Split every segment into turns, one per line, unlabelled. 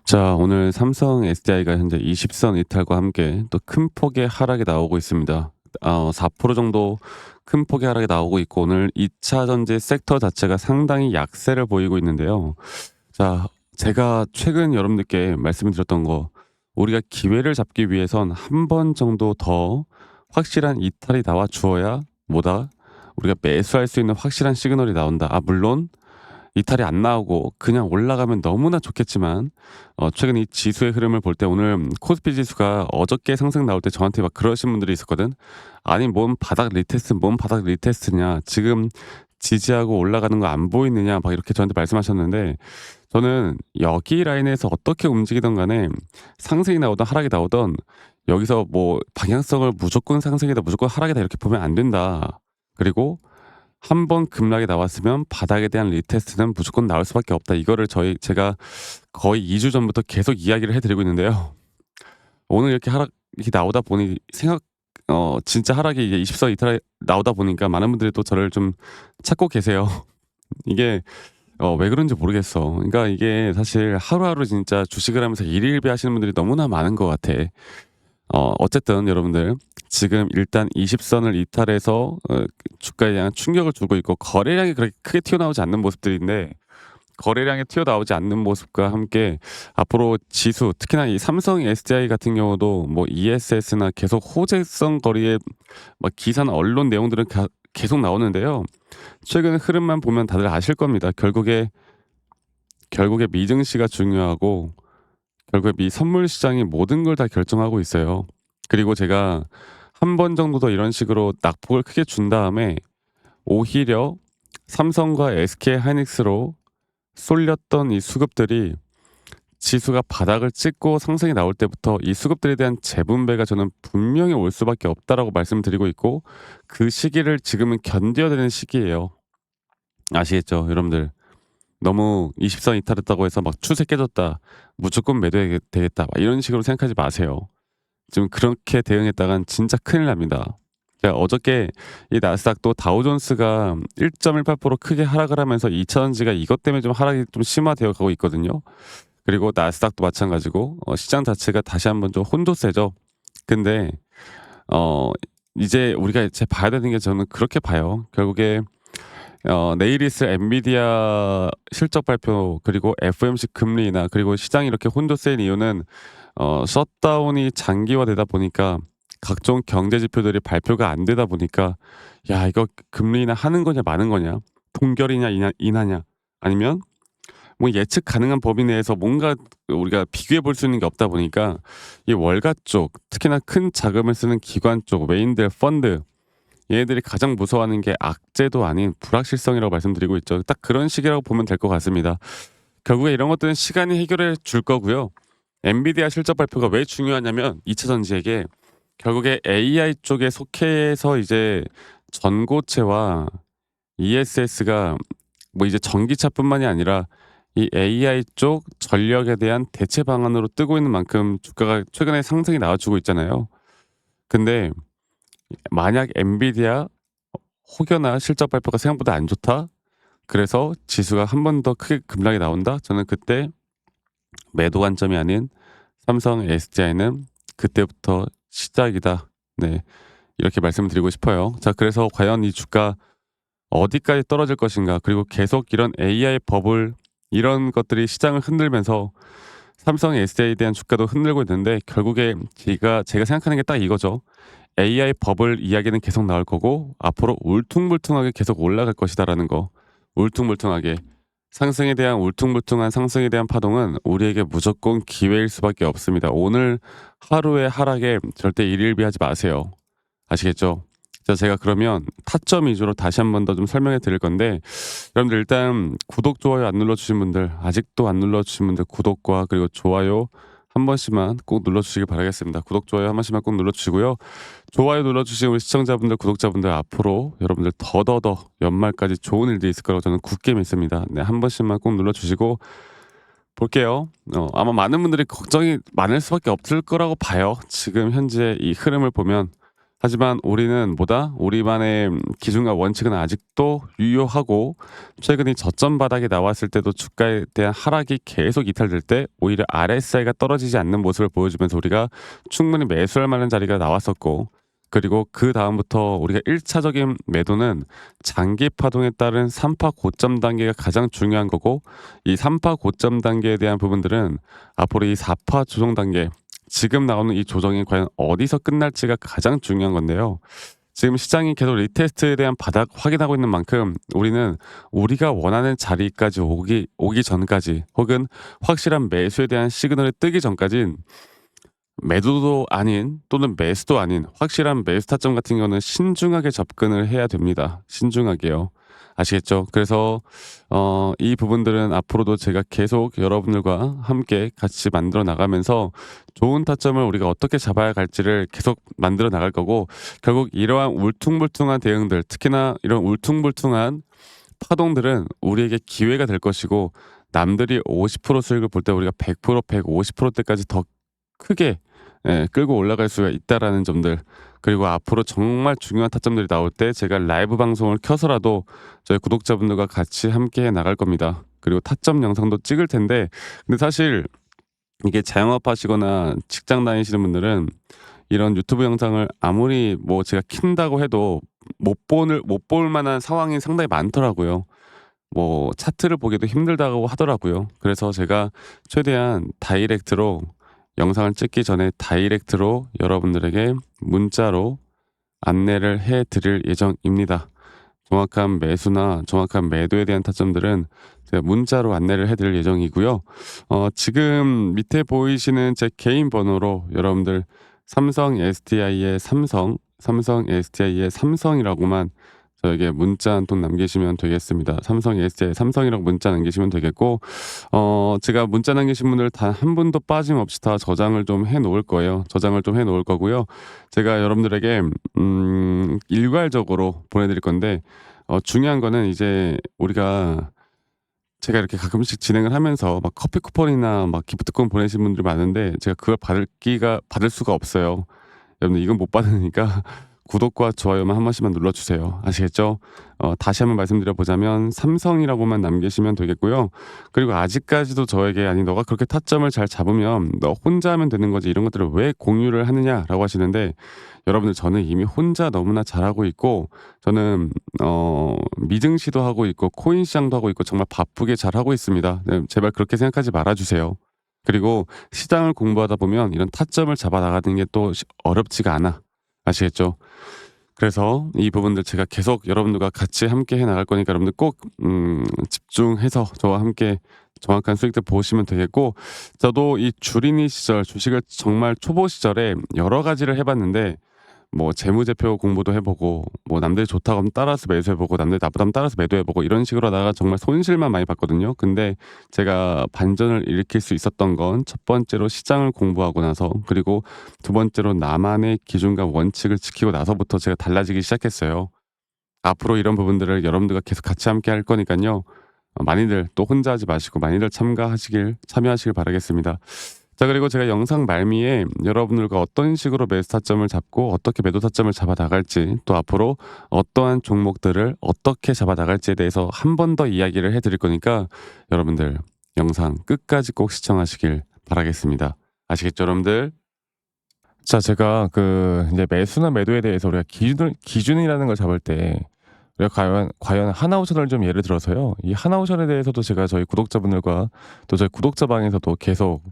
자, 오늘 삼성 SDI가 현재 20선 이탈과 함께 또 큰 폭의 하락이 나오고 있습니다. 4% 정도 큰 폭의 하락이 나오고 있고, 오늘 2차 전지 섹터 자체가 상당히 약세를 보이고 있는데요. 자, 제가 최근 여러분들께 말씀을 드렸던 거, 우리가 기회를 잡기 위해선 한 번 정도 더 확실한 이탈이 나와 주어야 뭐다? 우리가 매수할 수 있는 확실한 시그널이 나온다. 물론 이탈이 안 나오고 그냥 올라가면 너무나 좋겠지만, 최근 이 지수의 흐름을 볼 때 오늘 코스피 지수가 어저께 상승 나올 때 저한테 막 그러신 분들이 있었거든. "아니 뭔 바닥 리테스트 뭔 바닥 리테스트냐. 지금 지지하고 올라가는 거 안 보이느냐." 막 이렇게 저한테 말씀하셨는데, 저는 여기 라인에서 어떻게 움직이든 간에 상승이 나오든 하락이 나오든 여기서 뭐 방향성을 무조건 상승이다 무조건 하락이다 이렇게 보면 안 된다. 그리고 한 번 급락이 나왔으면 바닥에 대한 리테스트는 무조건 나올 수밖에 없다. 이거를 제가 거의 2주 전부터 계속 이야기를 해 드리고 있는데요. 오늘 이렇게 하락이 나오다 보니 진짜 하락이 이게 20선 이탈이 나오다 보니까 많은 분들이 또 저를 좀 찾고 계세요. 이게 왜 그런지 모르겠어. 그러니까 이게 사실 하루하루 진짜 주식을 하면서 일일비 하시는 분들이 너무나 많은 것 같아. 어쨌든 여러분들 지금 일단 20선을 이탈해서 주가에 대한 충격을 주고 있고, 거래량이 그렇게 크게 튀어나오지 않는 모습들인데, 거래량이 튀어나오지 않는 모습과 함께 앞으로 지수, 특히나 이 삼성 SDI 같은 경우도 뭐 ESS나 계속 호재성 거리에 막 기사나 언론 내용들은 계속 나오는데요. 최근 흐름만 보면 다들 아실 겁니다. 결국에 미증시가 중요하고, 결국에 미 선물 시장이 모든 걸 다 결정하고 있어요. 그리고 제가 한 번 정도 더 이런 식으로 낙폭을 크게 준 다음에 오히려 삼성과 SK 하이닉스로 쏠렸던 이 수급들이 지수가 바닥을 찍고 상승이 나올 때부터 이 수급들에 대한 재분배가 저는 분명히 올 수밖에 없다라고 말씀드리고 있고, 그 시기를 지금은 견뎌야 되는 시기예요. 아시겠죠, 여러분들? 너무 20선 이탈했다고 해서 막 추세 깨졌다, 무조건 매도해야 되겠다, 막 이런 식으로 생각하지 마세요. 지금 그렇게 대응했다간 진짜 큰일 납니다. 어저께 이 나스닥도 다우존스가 1.18% 크게 하락을 하면서 2차 전지가 이것 때문에 좀 하락이 좀 심화되어 가고 있거든요. 그리고 나스닥도 마찬가지고 시장 자체가 다시 한번 좀 혼조세죠. 근데 어 이제 우리가 이제 봐야 되는 게, 저는 그렇게 봐요. 결국에 내일 있을 엔비디아 실적 발표, 그리고 FOMC 금리 인하, 그리고 시장이 이렇게 혼조세인 이유는 셧다운이 장기화되다 보니까, 각종 경제 지표들이 발표가 안 되다 보니까, 야 이거 금리 인하 하는 거냐 마는 거냐, 동결이냐 인하냐, 아니면 뭐 예측 가능한 범위 내에서 뭔가 우리가 비교해 볼 수 있는 게 없다 보니까, 이 월가 쪽, 특히나 큰 자금을 쓰는 기관 쪽 외인들 펀드, 얘네들이 가장 무서워하는 게 악재도 아닌 불확실성이라고 말씀드리고 있죠. 딱 그런 식이라고 보면 될 것 같습니다. 결국에 이런 것들은 시간이 해결해 줄 거고요. 엔비디아 실적 발표가 왜 중요하냐면, 2차 전지에게 결국에 AI 쪽에 속해서 이제 전고체와 ESS가 뭐 이제 전기차뿐만이 아니라 이 AI 쪽 전력에 대한 대체 방안으로 뜨고 있는 만큼 주가가 최근에 상승이 나와주고 있잖아요. 근데 만약 엔비디아 혹여나 실적 발표가 생각보다 안 좋다, 그래서 지수가 한 번 더 크게 급락이 나온다, 저는 그때 매도 관점이 아닌 삼성 SDI는 그때부터 시작이다. 네. 이렇게 말씀을 드리고 싶어요. 자, 그래서 과연 이 주가 어디까지 떨어질 것인가, 그리고 계속 이런 AI 버블, 이런 것들이 시장을 흔들면서 삼성 SDI에 대한 주가도 흔들고 있는데, 결국에 제가 생각하는 게 딱 이거죠. AI 버블 이야기는 계속 나올 거고, 앞으로 울퉁불퉁하게 계속 올라갈 것이다라는 거. 울퉁불퉁하게. 상승에 대한 울퉁불퉁한 상승에 대한 파동은 우리에게 무조건 기회일 수밖에 없습니다. 오늘 하루의 하락에 절대 일일비하지 마세요. 아시겠죠? 자, 제가 그러면 타점 위주로 다시 한 번 더 좀 설명해 드릴 건데, 여러분들 일단 구독, 좋아요 안 눌러주신 분들, 아직도 안 눌러주신 분들 구독과 그리고 좋아요 한 번씩만 꼭 눌러주시기 바라겠습니다. 구독, 좋아요 한 번씩만 꼭 눌러주시고요. 좋아요 눌러주신 우리 시청자분들, 구독자분들, 앞으로 여러분들 더더더 연말까지 좋은 일들이 있을 거라고 저는 굳게 믿습니다. 네, 한 번씩만 꼭 눌러주시고 볼게요. 아마 많은 분들이 걱정이 많을 수밖에 없을 거라고 봐요. 지금 현재 이 흐름을 보면 하지만 우리는 뭐다? 우리만의 기준과 원칙은 아직도 유효하고 최근 이 저점 바닥이 나왔을 때도 주가에 대한 하락이 계속 이탈될 때 오히려 RSI가 떨어지지 않는 모습을 보여주면서 우리가 충분히 매수할 만한 자리가 나왔었고 그리고 그다음부터 우리가 1차적인 매도는 장기 파동에 따른 3파 고점 단계가 가장 중요한 거고 이 3파 고점 단계에 대한 부분들은 앞으로 이 4파 조정 단계 지금 나오는 이 조정이 과연 어디서 끝날지가 가장 중요한 건데요. 지금 시장이 계속 리테스트에 대한 바닥 확인하고 있는 만큼 우리는 우리가 원하는 자리까지 오기 전까지 혹은 확실한 매수에 대한 시그널이 뜨기 전까진 매도도 아닌 또는 매수도 아닌 확실한 매수 타점 같은 경우는 신중하게 접근을 해야 됩니다. 신중하게요. 아시겠죠? 그래서 이 부분들은 앞으로도 제가 계속 여러분들과 함께 같이 만들어 나가면서 좋은 타점을 우리가 어떻게 잡아야 갈지를 계속 만들어 나갈 거고 결국 이러한 울퉁불퉁한 대응들 특히나 이런 울퉁불퉁한 파동들은 우리에게 기회가 될 것이고 남들이 50% 수익을 볼 때 우리가 100%, 150%대까지 더 크게 끌고 올라갈 수가 있다라는 점들 그리고 앞으로 정말 중요한 타점들이 나올 때 제가 라이브 방송을 켜서라도 저희 구독자분들과 같이 함께 해 나갈 겁니다. 그리고 타점 영상도 찍을 텐데 근데 사실 이게 자영업 하시거나 직장 다니시는 분들은 이런 유튜브 영상을 아무리 뭐 제가 킨다고 해도 못 볼 만한 상황이 상당히 많더라고요. 뭐 차트를 보기도 힘들다고 하더라고요. 그래서 제가 최대한 다이렉트로 영상을 찍기 전에 다이렉트로 여러분들에게 문자로 안내를 해 드릴 예정입니다. 정확한 매수나 정확한 매도에 대한 타점들은 제가 문자로 안내를 해 드릴 예정이고요. 지금 밑에 보이시는 제 개인 번호로 여러분들 삼성 SDI의 삼성 SDI의 삼성이라고만 저에게 문자 한 통 남기시면 되겠습니다. 삼성 SDI 삼성이라고 문자 남기시면 되겠고 제가 문자 남기신 분들 단 한 분도 빠짐없이 다 저장을 좀 해 놓을 거예요. 저장을 좀 해 놓을 거고요. 제가 여러분들에게 일괄적으로 보내 드릴 건데 중요한 거는 이제 우리가 제가 이렇게 가끔씩 진행을 하면서 막 커피 쿠폰이나 막 기프트콘 보내신 분들이 많은데 제가 그걸 받을 수가 없어요. 여러분들 이건 못 받으니까 구독과 좋아요만 한 번씩만 눌러주세요. 아시겠죠? 다시 한번 말씀드려 보자면 삼성이라고만 남기시면 되겠고요. 그리고 아직까지도 저에게 아니 너가 그렇게 타점을 잘 잡으면 너 혼자 하면 되는 거지 이런 것들을 왜 공유를 하느냐라고 하시는데 여러분들 저는 이미 혼자 너무나 잘하고 있고 저는 미증 시도 하고 있고 코인 시장도 하고 있고 정말 바쁘게 잘하고 있습니다. 네, 제발 그렇게 생각하지 말아주세요. 그리고 시장을 공부하다 보면 이런 타점을 잡아 나가는 게 또 어렵지가 않아. 아시겠죠? 그래서 이 부분들 제가 계속 여러분들과 같이 함께 해 나갈 거니까 여러분들 꼭 집중해서 저와 함께 정확한 수익들 보시면 되겠고 저도 이 주린이 시절 주식을 정말 초보 시절에 여러 가지를 해봤는데 뭐 재무제표 공부도 해보고 뭐 남들이 좋다고 하면 따라서 매수해보고 남들이 나쁘다면 따라서 매도해보고 이런 식으로 하다가 정말 손실만 많이 봤거든요. 근데 제가 반전을 일으킬 수 있었던 건 첫 번째로 시장을 공부하고 나서 그리고 두 번째로 나만의 기준과 원칙을 지키고 나서부터 제가 달라지기 시작했어요. 앞으로 이런 부분들을 여러분들과 계속 같이 함께 할 거니까요. 많이들 또 혼자 하지 마시고 많이들 참여하시길 바라겠습니다. 자 그리고 제가 영상 말미에 여러분들과 어떤 식으로 매수 타점을 잡고 어떻게 매도 타점을 잡아 나갈지 또 앞으로 어떠한 종목들을 어떻게 잡아 나갈지에 대해서 한 번 더 이야기를 해드릴 거니까 여러분들 영상 끝까지 꼭 시청하시길 바라겠습니다. 아시겠죠 여러분들? 자 제가 그 이제 매수나 매도에 대해서 우리가 기준이라는 걸 잡을 때 우리가 과연 하나오션을 좀 예를 들어서요. 이 하나오션에 대해서도 제가 저희 구독자분들과 또 저희 구독자방에서도 계속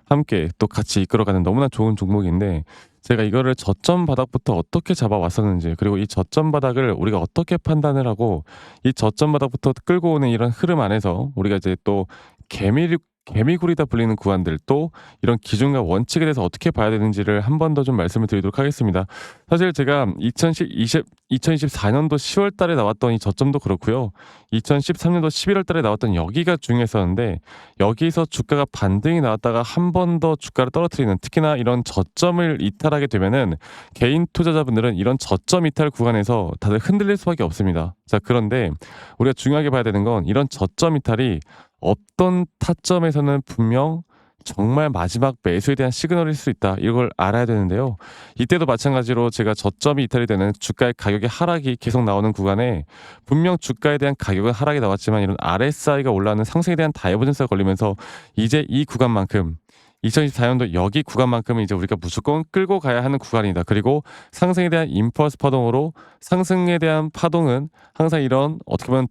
함께 또 같이 이끌어가는 너무나 좋은 종목인데 제가 이거를 저점 바닥부터 어떻게 잡아왔었는지 그리고 이 저점 바닥을 우리가 어떻게 판단을 하고 이 저점 바닥부터 끌고 오는 이런 흐름 안에서 우리가 이제 또 개미굴이다 불리는 구간들 또 이런 기준과 원칙에 대해서 어떻게 봐야 되는지를 한 번 더 좀 말씀을 드리도록 하겠습니다. 사실 제가 2024년도 10월 달에 나왔던 이 저점도 그렇고요. 2013년도 11월 달에 나왔던 여기가 중요했었는데 여기서 주가가 반등이 나왔다가 한 번 더 주가를 떨어뜨리는 특히나 이런 저점을 이탈하게 되면은 개인 투자자분들은 이런 저점 이탈 구간에서 다들 흔들릴 수밖에 없습니다. 자, 그런데 우리가 중요하게 봐야 되는 건 이런 저점 이탈이 어떤 타점에서는 분명
정말 마지막 매수에 대한 시그널일 수 있다. 이걸 알아야 되는데요. 이때도 마찬가지로 제가 저점이 이탈이 되는 주가의 가격의 하락이 계속 나오는 구간에 분명 주가에 대한 가격은 하락이 나왔지만 이런 RSI가 올라가는 상승에 대한 다이버전스가 걸리면서 이제 이 구간만큼 2024년도 여기 구간만큼은 이제 우리가 무조건 끌고 가야 하는 구간이다. 그리고 상승에 대한 임펄스 파동으로 상승에 대한 파동은 항상 이런 어떻게 보면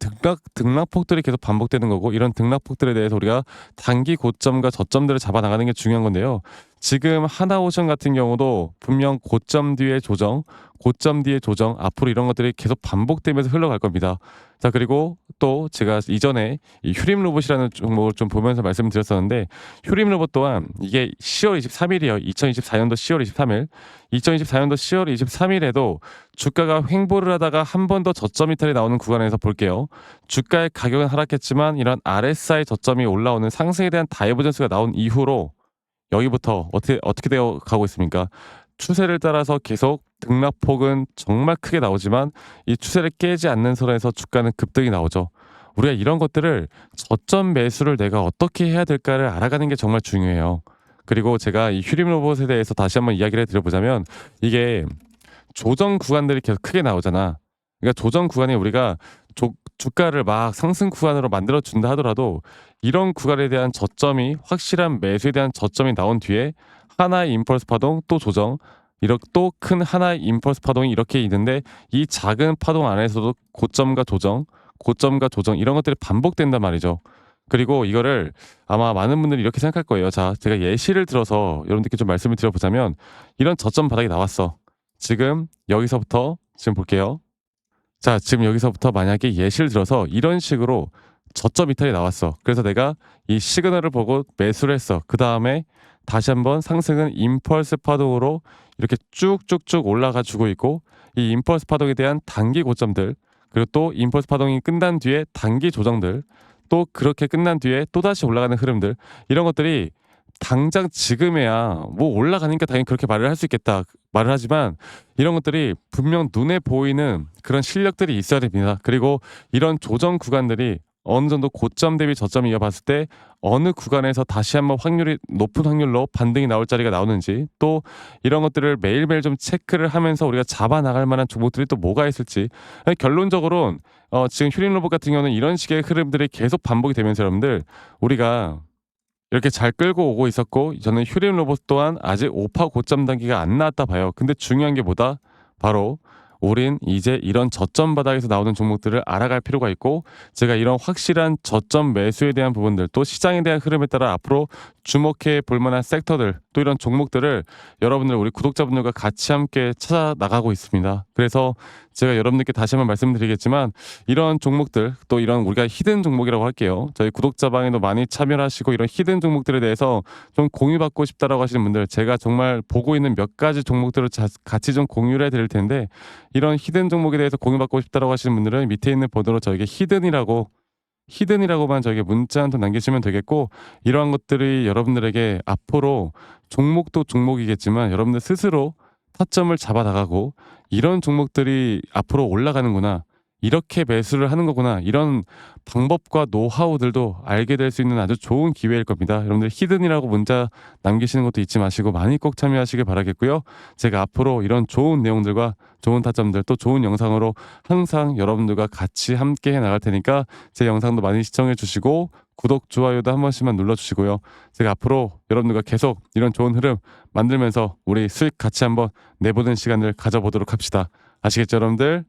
등락폭들이 계속 반복되는 거고 이런 등락폭들에 대해서 우리가 단기 고점과 저점들을 잡아 나가는 게 중요한 건데요. 지금 하나오션 같은 경우도 분명 고점 뒤에 조정, 고점 뒤에 조정 앞으로 이런 것들이 계속 반복되면서 흘러갈 겁니다. 자 그리고 또 제가 이전에 이 휴림 로봇이라는 종목을 좀 보면서 말씀을 드렸었는데 휴림 로봇 또한 이게 10월 23일이에요. 2024년도 10월 23일. 2024년도 10월 23일에도 주가가 횡보를 하다가 한 번 더 저점 이탈이 나오는 구간에서 볼게요. 주가의 가격은 하락했지만 이런 RSI 저점이 올라오는 상승에 대한 다이버전스가 나온 이후로 여기부터 어떻게 되어 가고 있습니까? 추세를 따라서 계속 등락폭은 정말 크게 나오지만 이 추세를 깨지 않는 선에서 주가는 급등이 나오죠. 우리가 이런 것들을 저점 매수를 내가 어떻게 해야 될까를 알아가는 게 정말 중요해요. 그리고 제가 이 휴림 로봇에 대해서 다시 한번 이야기를 드려보자면 이게 조정 구간들이 계속 크게 나오잖아. 그러니까 조정 구간에 우리가 주가를 막 상승 구간으로 만들어 준다 하더라도 이런 구간에 대한 저점이 확실한 매수에 대한 저점이 나온 뒤에 하나의 임펄스 파동 또 조정 이렇게 또 큰 하나의 임펄스 파동이 이렇게 있는데 이 작은 파동 안에서도 고점과 조정 이런 것들이 반복된단 말이죠. 그리고 이거를 아마 많은 분들이 이렇게 생각할 거예요. 자, 제가 예시를 들어서 여러분들께 좀 말씀을 드려보자면 이런 저점 바닥이 나왔어. 지금 여기서부터 지금 볼게요. 자, 지금 여기서부터 만약에 예시를 들어서 이런 식으로 저점 이탈이 나왔어. 그래서 내가 이 시그널을 보고 매수를 했어. 그 다음에 다시 한번 상승은 임펄스 파동으로 이렇게 쭉쭉쭉 올라가 주고 있고 이 임펄스 파동에 대한 단기 고점들 그리고 또 임펄스 파동이 끝난 뒤에 단기 조정들 또 그렇게 끝난 뒤에 또다시 올라가는 흐름들 이런 것들이 당장 지금에야 뭐 올라가니까 당연히 그렇게 말을 할 수 있겠다 말을 하지만 이런 것들이 분명 눈에 보이는 그런 실력들이 있어야 됩니다. 그리고 이런 조정 구간들이 어느 정도 고점 대비 저점 이어봤을 때 어느 구간에서 다시 한번 확률이 높은 확률로 반등이 나올 자리가 나오는지 또 이런 것들을 매일매일 좀 체크를 하면서 우리가 잡아 나갈 만한 종목들이 또 뭐가 있을지 결론적으로는 지금 휴림 로봇 같은 경우는 이런 식의 흐름들이 계속 반복이 되면서 여러분들 우리가 이렇게 잘 끌고 오고 있었고 저는 휴림 로봇 또한 아직 오파 고점 단계가 안 나왔다 봐요. 근데 중요한 게 뭐다? 바로 우린 이제 이런 저점 바닥에서 나오는 종목들을 알아갈 필요가 있고 제가 이런 확실한 저점 매수에 대한 부분들 또 시장에 대한 흐름에 따라 앞으로 주목해 볼 만한 섹터들 또 이런 종목들을 여러분들 우리 구독자분들과 같이 함께 찾아 나가고 있습니다. 그래서 제가 여러분들께 다시 한번 말씀드리겠지만 이런 종목들 또 이런 우리가 히든 종목이라고 할게요. 저희 구독자 방에도 많이 참여를 하시고 이런 히든 종목들에 대해서 좀 공유받고 싶다라고 하시는 분들 제가 정말 보고 있는 몇 가지 종목들을 같이 좀 공유를 해드릴 텐데 이런 히든 종목에 대해서 공유받고 싶다라고 하시는 분들은 밑에 있는 번호로 저에게 히든이라고만 저에게 문자 한 통 남기시면 되겠고 이러한 것들이 여러분들에게 앞으로 종목도 종목이겠지만 여러분들 스스로 타점을 잡아 나가고 이런 종목들이 앞으로 올라가는구나. 이렇게 매수를 하는 거구나. 이런 방법과 노하우들도 알게 될 수 있는 아주 좋은 기회일 겁니다. 여러분들 히든이라고 문자 남기시는 것도 잊지 마시고 많이 꼭 참여하시길 바라겠고요. 제가 앞으로 이런 좋은 내용들과 좋은 타점들 또 좋은 영상으로 항상 여러분들과 같이 함께 해 나갈 테니까 제 영상도 많이 시청해 주시고 구독, 좋아요도 한 번씩만 눌러주시고요. 제가 앞으로 여러분들과 계속 이런 좋은 흐름 만들면서 우리 수익 같이 한번 내보는 시간을 가져보도록 합시다. 아시겠죠, 여러분들?